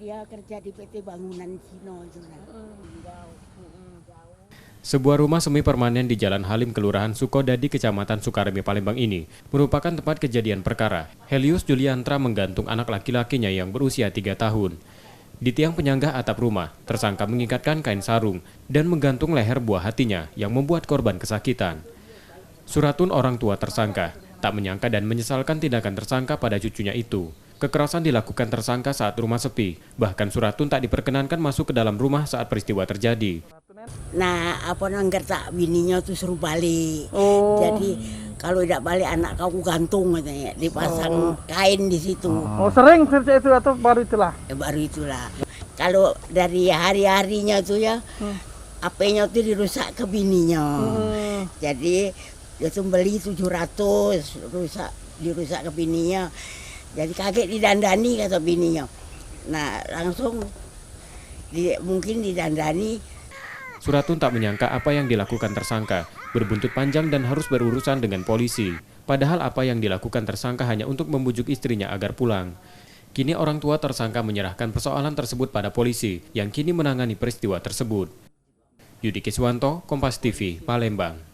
dia kerja di PT Bangunan Cino itu. Sebuah rumah semi permanen di Jalan Halim, Kelurahan Sukodadi, Kecamatan Sukaremi, Palembang ini merupakan tempat kejadian perkara. Helius Juliantra menggantung anak laki-lakinya yang berusia 3 tahun. Di tiang penyangga atap rumah, tersangka mengikatkan kain sarung dan menggantung leher buah hatinya yang membuat korban kesakitan. Suratun, orang tua tersangka, tak menyangka dan menyesalkan tindakan tersangka pada cucunya itu. Kekerasan dilakukan tersangka saat rumah sepi, bahkan Suratun tak diperkenankan masuk ke dalam rumah saat peristiwa terjadi. Nah, apa nangger tak bininya tuh suruh balik. Jadi kalau tidak balik anak kau gantung katanya, dipasang kain di situ. Sering seperti itu atau baru itulah? Baru itulah. Kalau dari hari-harinya tuh ya, HP-nya tuh dirusak ke bininya. Jadi dia tuh beli 700, dirusak ke bininya. Jadi kaget didandani kata bininya. Nah langsung mungkin didandani. Suratun tak menyangka apa yang dilakukan tersangka, berbuntut panjang dan harus berurusan dengan polisi. Padahal apa yang dilakukan tersangka hanya untuk membujuk istrinya agar pulang. Kini orang tua tersangka menyerahkan persoalan tersebut pada polisi yang kini menangani peristiwa tersebut. Yudi Kiswanto, Kompas TV, Palembang.